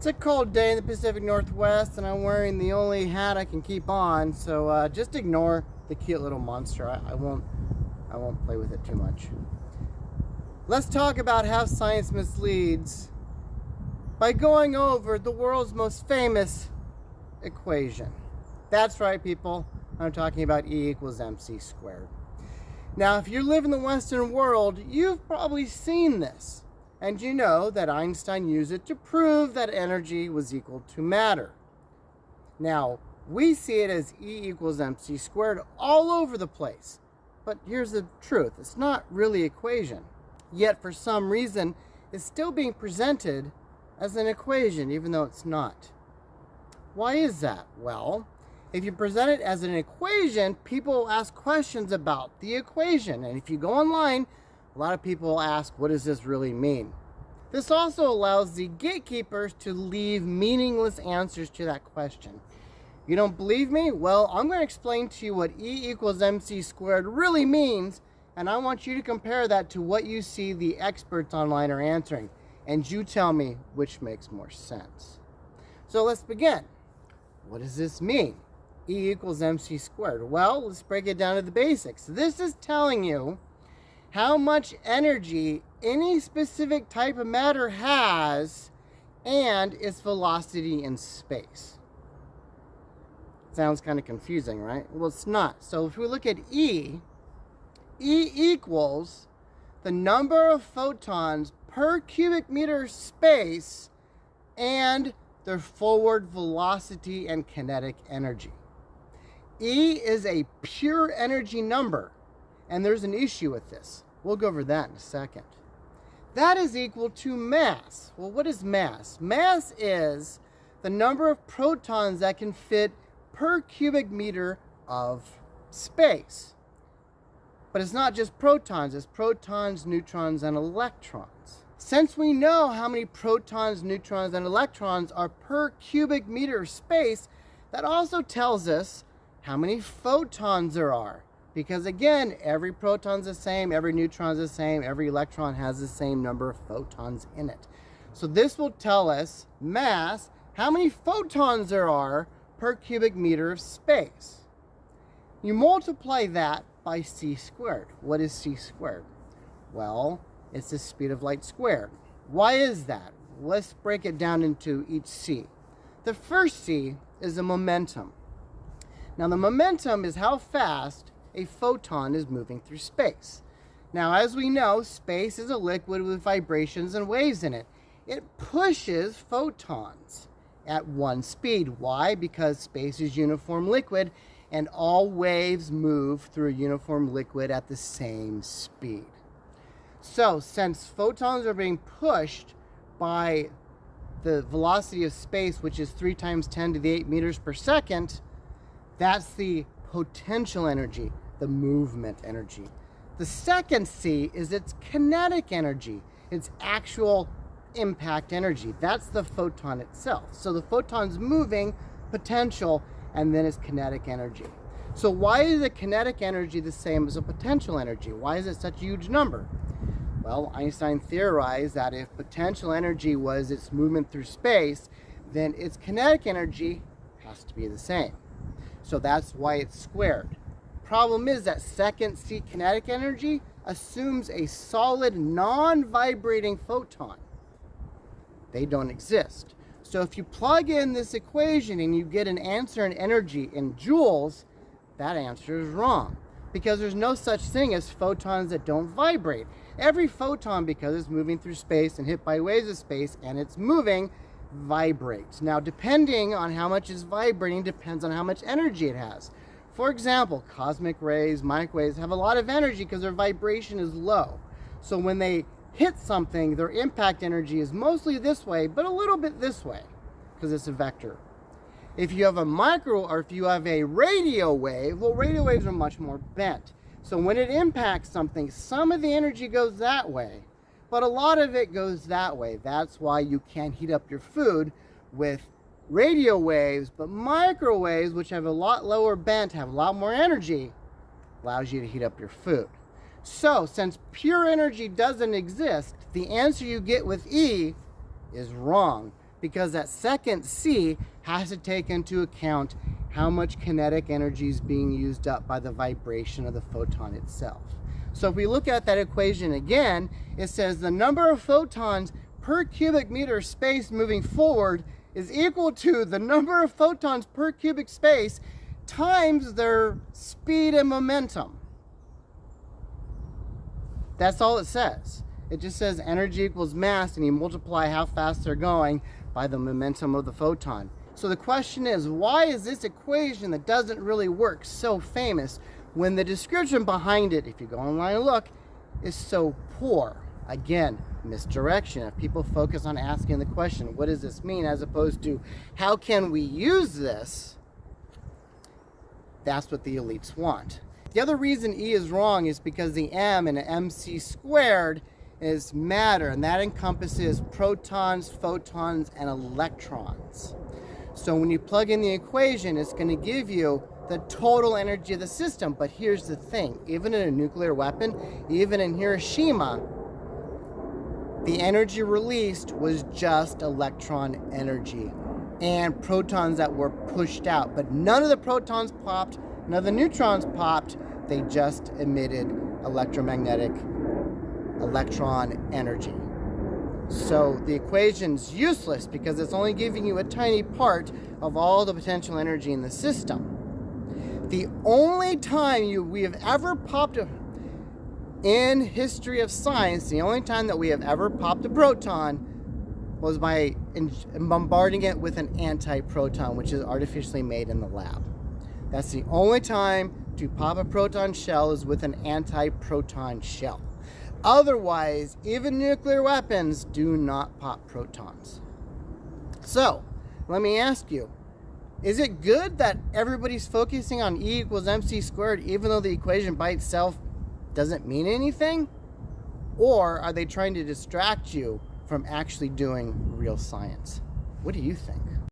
It's a cold day in the Pacific Northwest, and I'm wearing the only hat I can keep on, so just ignore the cute little monster. I won't play with it too much. Let's talk about how science misleads by going over the world's most famous equation. That's right, people. I'm talking about E equals MC squared. Now, if you live in the Western world, you've probably seen this. And you know that Einstein used it to prove that energy was equal to matter. Now, we see it as E equals MC squared all over the place. But here's the truth. It's not really an equation. Yet, for some reason, it's still being presented as an equation, even though it's not. Why is that? Well, if you present it as an equation, people will ask questions about the equation. And if you go online, a lot of people will ask, what does this really mean? This also allows the gatekeepers to leave meaningless answers to that question. You don't believe me? Well, I'm going to explain to you what E equals MC squared really means, and I want you to compare that to what you see the experts online are answering. And you tell me which makes more sense. So let's begin. What does this mean? E equals MC squared. Well, let's break it down to the basics. This is telling you how much energy any specific type of matter has and its velocity in space. Sounds kind of confusing, right? Well, it's not. So if we look at E equals the number of photons per cubic meter space and their forward velocity and kinetic energy. E is a pure energy number, and there's an issue with this. We'll go over that in a second. That is equal to mass. Well, what is mass? Mass is the number of protons that can fit per cubic meter of space. But it's not just protons, it's protons, neutrons, and electrons. Since we know how many protons, neutrons, and electrons are per cubic meter of space, that also tells us how many photons there are. Because again, every proton's the same, every neutron's the same, every electron has the same number of photons in it. So this will tell us, mass, how many photons there are per cubic meter of space. You multiply that by c squared. What is c squared? Well, it's the speed of light squared. Why is that? Let's break it down into each c. The first c is the momentum. Now the momentum is how fast a photon is moving through space. Now, as we know, space is a liquid with vibrations and waves in it. It pushes photons at one speed. Why? Because space is uniform liquid and all waves move through a uniform liquid at the same speed. So, since photons are being pushed by the velocity of space, which is 3 times 10 to the 8 meters per second, that's the potential energy, the movement energy. The second C is its kinetic energy, its actual impact energy. That's the photon itself. So the photon's moving, potential, and then its kinetic energy. So why is the kinetic energy the same as a potential energy? Why is it such a huge number? Well, Einstein theorized that if potential energy was its movement through space, then its kinetic energy has to be the same. So that's why it's squared. Problem is that second C, kinetic energy, assumes a solid non-vibrating photon. They don't exist. So if you plug in this equation and you get an answer in energy in joules, that answer is wrong. Because there's no such thing as photons that don't vibrate. Every photon, because it's moving through space and hit by waves of space and it's moving, vibrates. Now, depending on how much is vibrating depends on how much energy it has. For example, cosmic rays, microwaves have a lot of energy because their vibration is low. So when they hit something, their impact energy is mostly this way, but a little bit this way, because it's a vector. If you have a if you have a radio wave, well, radio waves are much more bent. So when it impacts something, some of the energy goes that way, but a lot of it goes that way. That's why you can't heat up your food with radio waves, but microwaves, which have a lot lower bent, have a lot more energy, allows you to heat up your food. So, since pure energy doesn't exist, the answer you get with E is wrong, because that second C has to take into account how much kinetic energy is being used up by the vibration of the photon itself. So if we look at that equation again, it says the number of photons per cubic meter of space moving forward is equal to the number of photons per cubic space times their speed and momentum. That's all it says. It just says energy equals mass, and you multiply how fast they're going by the momentum of the photon. So the question is, why is this equation that doesn't really work so famous when the description behind it, if you go online and look, is so poor? Again, misdirection. If people focus on asking the question, what does this mean, as opposed to how can we use this, that's what the elites want. The other reason E is wrong is because the M in MC squared is matter, and that encompasses protons, photons, and electrons. So when you plug in the equation, it's going to give you the total energy of the system. But here's the thing, even in a nuclear weapon, even in Hiroshima, the energy released was just electron energy and protons that were pushed out. But none of the protons popped, none of the neutrons popped, they just emitted electromagnetic electron energy. So the equation's useless because it's only giving you a tiny part of all the potential energy in the system. The only time we have ever popped in history of science, the only time that we have ever popped a proton was by bombarding it with an antiproton, which is artificially made in the lab. That's the only time to pop a proton shell is with an antiproton shell. Otherwise, even nuclear weapons do not pop protons. So, let me ask you, is it good that everybody's focusing on E equals MC squared even though the equation by itself doesn't mean anything? Or are they trying to distract you from actually doing real science? What do you think?